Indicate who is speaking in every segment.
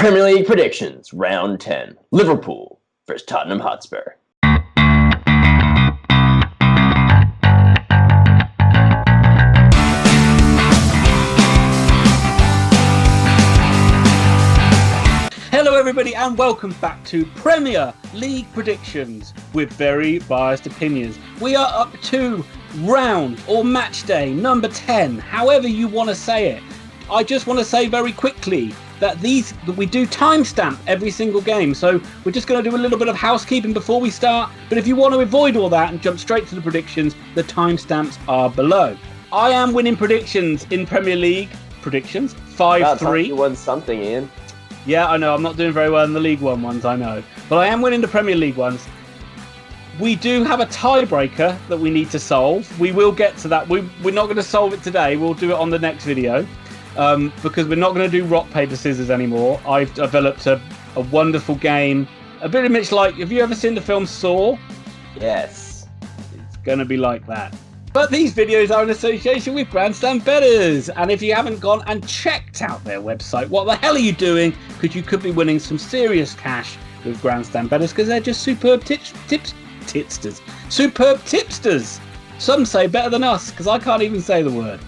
Speaker 1: Premier League predictions, round 10. Liverpool versus Tottenham Hotspur.
Speaker 2: Hello everybody and welcome back to Premier League predictions with very biased opinions. We are up to round or match day number 10, however you want to say it. I just want to say very quickly that we do timestamp every single game, so we're just going to do a little bit of housekeeping before we start. But if you want to avoid all that and jump straight to the predictions, the timestamps are below. I am winning predictions in Premier League predictions 5-3.
Speaker 1: You won something, Ian.
Speaker 2: Yeah, I know. I'm not doing very well in the League One ones, I know. But I am winning the Premier League ones. We do have a tiebreaker that we need to solve. We will get to that. We're not going to solve it today. We'll do it on the next video. Because we're not going to do rock, paper, scissors anymore. I've developed a wonderful game. A bit of much like, have you ever seen the film Saw?
Speaker 1: Yes.
Speaker 2: It's going to be like that. But these videos are in association with Grandstand Bettors. And if you haven't gone and checked out their website, what the hell are you doing? Because you could be winning some serious cash with Grandstand Bettors because they're just superb tipsters. Superb tipsters. Some say better than us because I can't even say the word.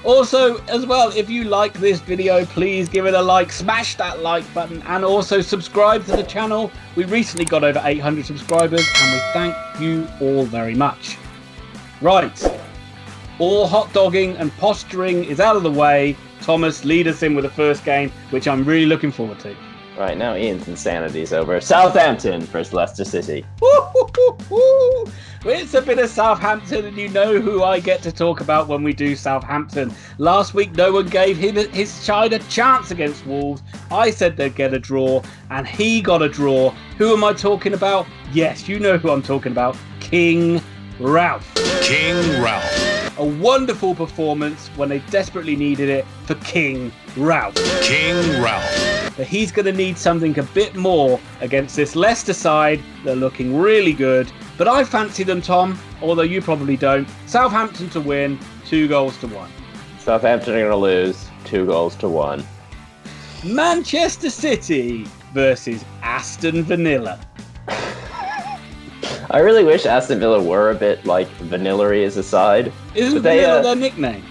Speaker 2: Also, as well, if you like this video, please give it a like, smash that like button, and also subscribe to the channel. We recently got over 800 subscribers, and we thank you all very much. Right, all hot dogging and posturing is out of the way. Thomas, lead us in with the first game, which I'm really looking forward to.
Speaker 1: Right, now Ian's insanity is over. Southampton versus Leicester City.
Speaker 2: It's a bit of Southampton, and you know who I get to talk about when we do Southampton. Last week, no one gave his side a chance against Wolves. I said they'd get a draw, and he got a draw. Who am I talking about? Yes, you know who I'm talking about. King Ralph.
Speaker 3: King Ralph.
Speaker 2: A wonderful performance when they desperately needed it for King Ralph.
Speaker 3: King Ralph.
Speaker 2: But he's going to need something a bit more against this Leicester side. They're looking really good. But I fancy them, Tom, although you probably don't. Southampton to win, 2-1.
Speaker 1: Southampton are going to lose, 2-1.
Speaker 2: Manchester City versus Aston Villa.
Speaker 1: I really wish Aston Villa were a bit like Vanillary as a side.
Speaker 2: Isn't Vanilla their nickname?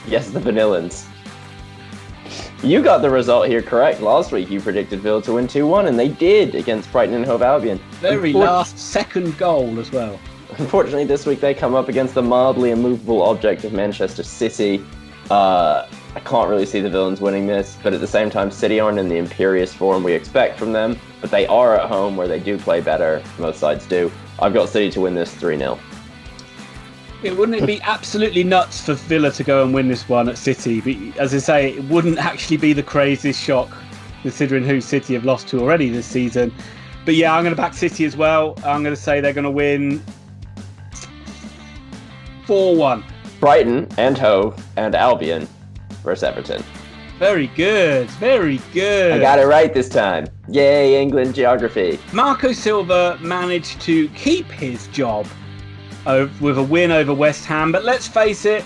Speaker 1: Yes, the Vanillans. You got the result here correct. Last week you predicted Villa to win 2-1, and they did against Brighton and Hove Albion.
Speaker 2: Very last second goal as well.
Speaker 1: Unfortunately, this week they come up against the mildly immovable object of Manchester City. I can't really see the Villains winning this, but at the same time, City aren't in the imperious form we expect from them, but they are at home where they do play better. Most sides do. I've got City to win this 3-0.
Speaker 2: Wouldn't it be absolutely nuts for Villa to go and win this one at City? But as I say, it wouldn't actually be the craziest shock considering who City have lost to already this season. But yeah, I'm going to back City as well. I'm going to say they're going to win 4-1.
Speaker 1: Brighton and Hove and Albion versus Everton.
Speaker 2: Very good, very good.
Speaker 1: I got it right this time. Yay, England geography.
Speaker 2: Marco Silva managed to keep his job with a win over West Ham, but let's face it,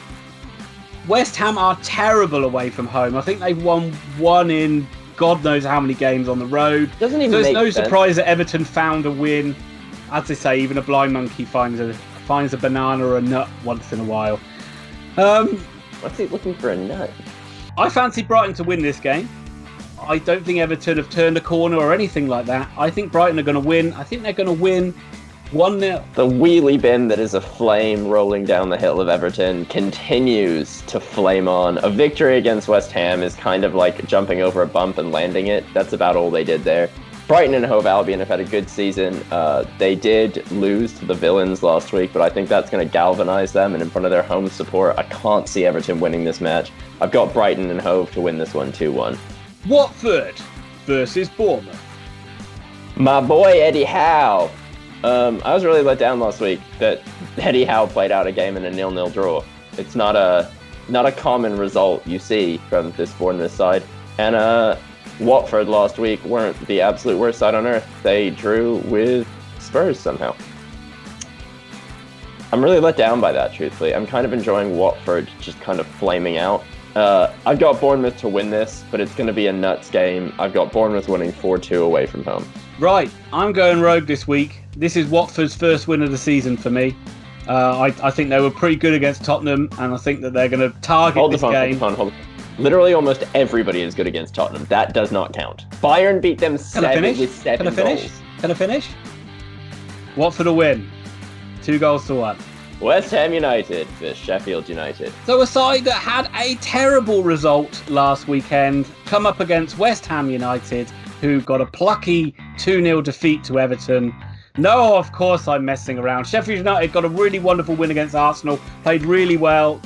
Speaker 2: West Ham are terrible away from home. I think they've won one in God knows how many games on the road.
Speaker 1: Doesn't even
Speaker 2: There's
Speaker 1: make
Speaker 2: no
Speaker 1: sense.
Speaker 2: Surprise that Everton found a win. As they say, even a blind monkey finds a banana or a nut once in a while.
Speaker 1: What's he looking for, a nut?
Speaker 2: I fancy Brighton to win this game. I don't think Everton have turned a corner or anything like that. I think Brighton are going to win. I think they're going to win 1-0.
Speaker 1: The wheelie bin that is a flame rolling down the hill of Everton continues to flame on. A victory against West Ham is kind of like jumping over a bump and landing it. That's about all they did there. Brighton and Hove Albion have had a good season. They did lose to the Villains last week, but I think that's going to galvanise them, and in front of their home support, I can't see Everton winning this match. I've got Brighton and Hove to win this one 2-1.
Speaker 2: Watford versus Bournemouth.
Speaker 1: My boy Eddie Howe. I was really let down last week that Eddie Howe played out a game in a 0-0 draw. It's not a common result you see from this Bournemouth side. And Watford last week weren't the absolute worst side on earth. They drew with Spurs somehow. I'm really let down by that, truthfully. I'm kind of enjoying Watford just kind of flaming out. I've got Bournemouth to win this, but it's going to be a nuts game. I've got Bournemouth winning 4-2 away from home.
Speaker 2: Right, I'm going rogue this week. This is Watford's first win of the season for me. I think they were pretty good against Tottenham, and I think that they're going to target this game.
Speaker 1: Hold on. Literally almost everybody is good against Tottenham. That does not count. Bayern beat them with 7 goals.
Speaker 2: Can I finish? Watford will win. 2-1.
Speaker 1: West Ham United vs Sheffield United.
Speaker 2: So a side that had a terrible result last weekend come up against West Ham United, who got a plucky 2-0 defeat to Everton. No, of course I'm messing around. Sheffield United got a really wonderful win against Arsenal, played really well,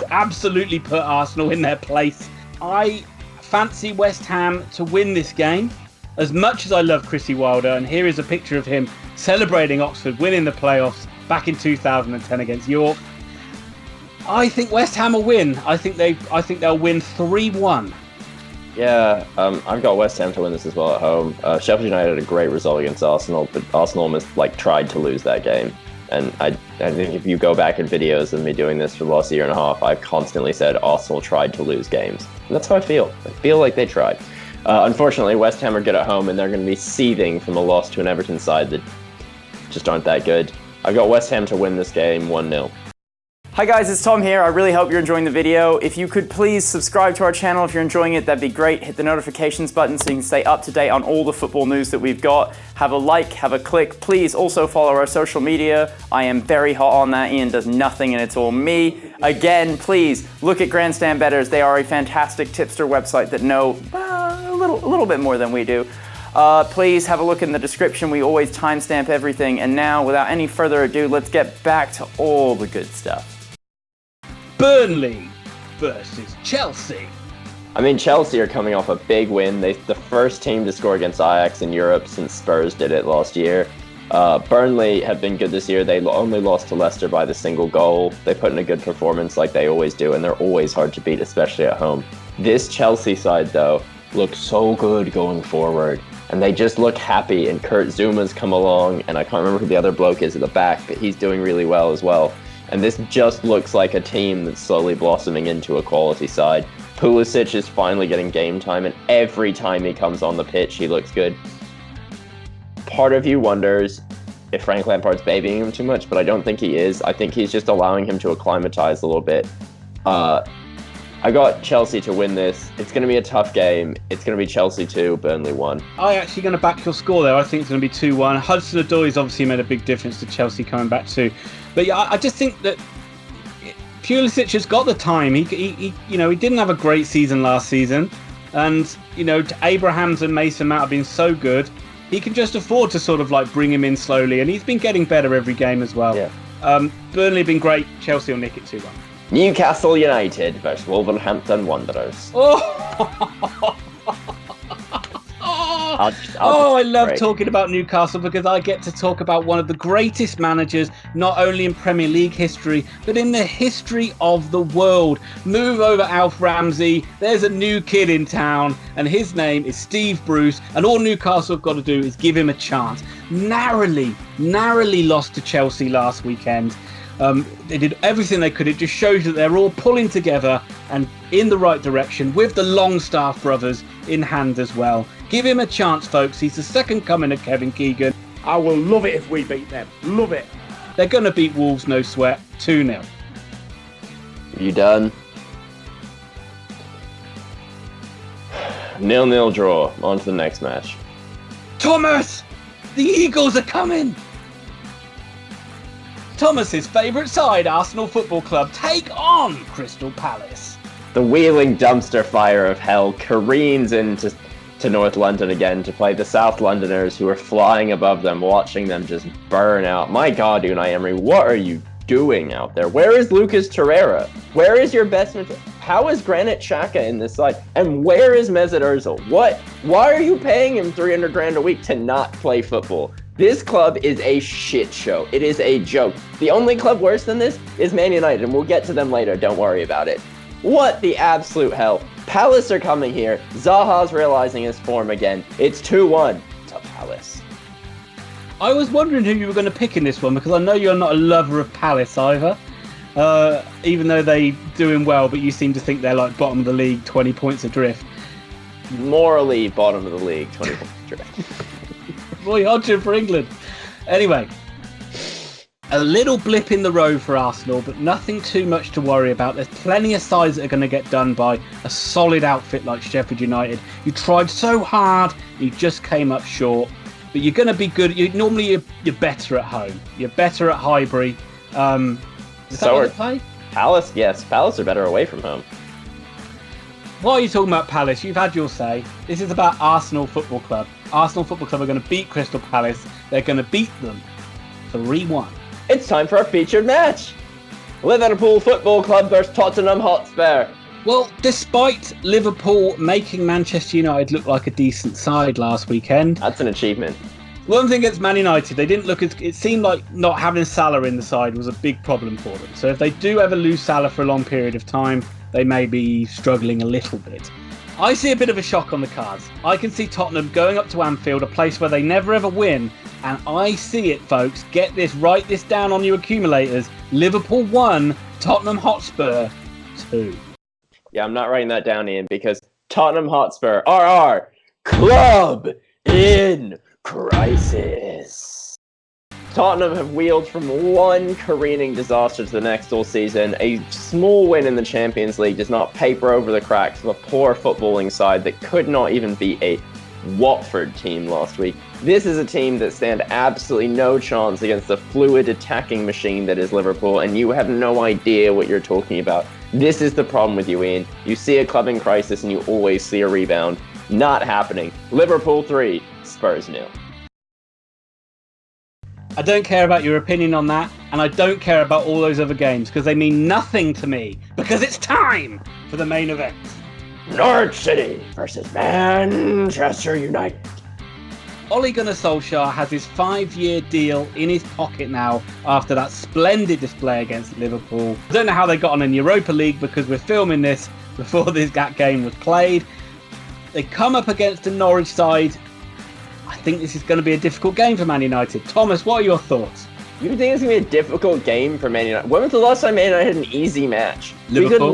Speaker 2: absolutely put Arsenal in their place. I fancy West Ham to win this game. As much as I love Chrissy Wilder, and here is a picture of him celebrating Oxford winning the playoffs back in 2010 against York, I think West Ham will win. I think they'll win 3-1.
Speaker 1: Yeah, I've got West Ham to win this as well at home. Sheffield United had a great result against Arsenal, but Arsenal almost tried to lose that game. And I think if you go back in videos of me doing this for the last year and a half, I've constantly said Arsenal tried to lose games. And that's how I feel. I feel like they tried. Unfortunately, West Ham are good at home, and they're going to be seething from a loss to an Everton side that just aren't that good. I've got West Ham to win this game 1-0.
Speaker 4: Hi guys, it's Tom here. I really hope you're enjoying the video. If you could please subscribe to our channel if you're enjoying it, that'd be great. Hit the notifications button so you can stay up to date on all the football news that we've got. Have a like, have a click. Please also follow our social media. I am very hot on that. Ian does nothing and it's all me. Again, please look at Grandstand Betters. They are a fantastic tipster website that know a little bit more than we do. Please have a look in the description. We always timestamp everything. And now, without any further ado, let's get back to all the good stuff.
Speaker 2: Burnley versus Chelsea.
Speaker 1: I mean, Chelsea are coming off a big win. They're the first team to score against Ajax in Europe since Spurs did it last year. Burnley have been good this year. They only lost to Leicester by the single goal. They put in a good performance like they always do, and they're always hard to beat, especially at home. This Chelsea side, though, looks so good going forward, and they just look happy, and Kurt Zuma's come along, and I can't remember who the other bloke is at the back, but he's doing really well as well. And this just looks like a team that's slowly blossoming into a quality side. Pulisic is finally getting game time, and every time he comes on the pitch, he looks good. Part of you wonders if Frank Lampard's babying him too much, but I don't think he is. I think he's just allowing him to acclimatize a little bit. I got Chelsea to win this. It's going to be a tough game. It's going to be Chelsea 2, Burnley 1.
Speaker 2: I'm actually going to back your score there. I think it's going to be 2-1. Hudson-Odoi's obviously made a big difference to Chelsea coming back too. But yeah, I just think that Pulisic has got the time. He didn't have a great season last season, and Abrahams and Mason Mount have been so good. He can just afford to sort of bring him in slowly, and he's been getting better every game as well.
Speaker 1: Yeah.
Speaker 2: Burnley have been great. Chelsea will nick it 2-1.
Speaker 1: Newcastle United versus Wolverhampton Wanderers.
Speaker 2: I love talking about Newcastle because I get to talk about one of the greatest managers, not only in Premier League history, but in the history of the world. Move over Alf Ramsey. There's a new kid in town, and his name is Steve Bruce, and all Newcastle have got to do is give him a chance. Narrowly lost to Chelsea last weekend. They did everything they could. It just shows that they're all pulling together and in the right direction with the Longstaff brothers in hand as well. Give him a chance, folks. He's the second coming of Kevin Keegan. I will love it if we beat them. Love it. They're going to beat Wolves, no sweat. 2-0.
Speaker 1: You done? 0-0 draw. On to the next match.
Speaker 2: Thomas! The Eagles are coming! Thomas's favourite side, Arsenal Football Club, take on Crystal Palace.
Speaker 1: The wheeling dumpster fire of hell careens into North London again to play the South Londoners who are flying above them, watching them just burn out. My God, Unai Emery, what are you doing out there? Where is Lucas Torreira? Where is your best midfielder? How is Granit Xhaka in this side? And where is Mesut Ozil? Why are you paying him 300 grand a week to not play football? This club is a shit show. It is a joke. The only club worse than this is Man United, and we'll get to them later. Don't worry about it. What the absolute hell? Palace are coming here. Zaha's realizing his form again. It's 2-1 to Palace.
Speaker 2: I was wondering who you were going to pick in this one because I know you're not a lover of Palace either. even though they're doing well, but you seem to think they're like bottom of the league, 20 points adrift.
Speaker 1: Morally bottom of the league, 20 points adrift.
Speaker 2: Roy Hodgson for England. Anyway, a little blip in the road for Arsenal, but nothing too much to worry about. There's plenty of sides that are going to get done by a solid outfit like Sheffield United. You tried so hard, you just came up short. But you're going to be good. You're better at home. You're better at Highbury. Is that where they play?
Speaker 1: Palace, yes. Palace are better away from home.
Speaker 2: Why are you talking about Palace? You've had your say. This is about Arsenal Football Club. Arsenal Football Club are going to beat Crystal Palace. They're going to beat them 3-1.
Speaker 1: It's time for our featured match. Liverpool Football Club versus Tottenham Hotspur.
Speaker 2: Well, despite Liverpool making Manchester United look like a decent side last weekend,
Speaker 1: That's an achievement.
Speaker 2: one thing against Man United, they didn't look as. It seemed like not having Salah in the side was a big problem for them. So if they do ever lose Salah for a long period of time, they may be struggling a little bit. I see a bit of a shock on the cards. I can see Tottenham going up to Anfield, a place where they never ever win, and I see it, folks. Get this, write this down on your accumulators. Liverpool 1, Tottenham Hotspur 2.
Speaker 1: Yeah, I'm not writing that down, Ian, because Tottenham Hotspur are our club in crisis. Tottenham have wheeled from one careening disaster to the next all season. A small win in the Champions League does not paper over the cracks of a poor footballing side that could not even beat a Watford team last week. This is a team that stand absolutely no chance against the fluid attacking machine that is Liverpool, and you have no idea what you're talking about. This is the problem with you, Ian. You see a club in crisis and you always see a rebound. Not happening. Liverpool 3, Spurs 0.
Speaker 2: I don't care about your opinion on that, and I don't care about all those other games because they mean nothing to me, because it's time for the main event.
Speaker 1: Norwich City versus Manchester United.
Speaker 2: Ole Gunnar Solskjaer has his 5-year deal in his pocket now after that splendid display against Liverpool. I don't know how they got on in Europa League because we're filming this before that game was played. They come up against a Norwich side. I think this is going to be a difficult game for Man United. Thomas, what are your thoughts?
Speaker 1: You think it's going to be a difficult game for Man United? When was the last time Man United had an easy match?
Speaker 2: Liverpool?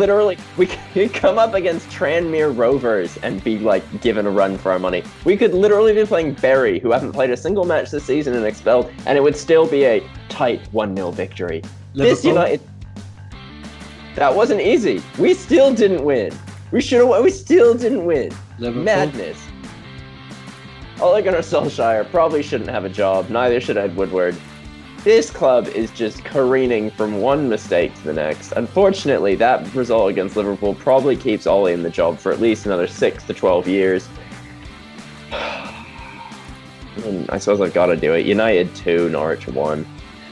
Speaker 1: We could come up against Tranmere Rovers and be given a run for our money. We could literally be playing Bury, who haven't played a single match this season and expelled, and it would still be a tight 1-0 victory.
Speaker 2: Liverpool?
Speaker 1: This United, that wasn't easy. We still didn't win. We should have won. We still didn't win.
Speaker 2: Liverpool?
Speaker 1: Madness. Ole Gunnar Solskjaer probably shouldn't have a job. Neither should Ed Woodward. This club is just careening from one mistake to the next. Unfortunately, that result against Liverpool probably keeps Ole in the job for at least another 6 to 12 years. I suppose I've got to do it. United 2, Norwich 1.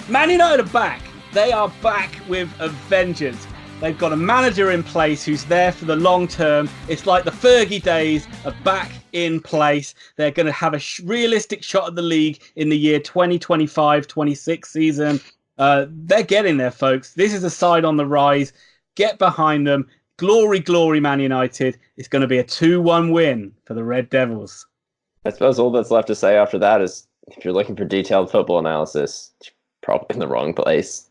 Speaker 2: Man United are back. They are back with a vengeance. They've got a manager in place who's there for the long term. It's like the Fergie days are back in place. They're going to have a realistic shot at the league in the year 2025-26 season. They're getting there, folks. This is a side on the rise. Get behind them. Glory, glory, Man United. It's going to be a 2-1 win for the Red Devils.
Speaker 1: I suppose all that's left to say after that is if you're looking for detailed football analysis, you're probably in the wrong place.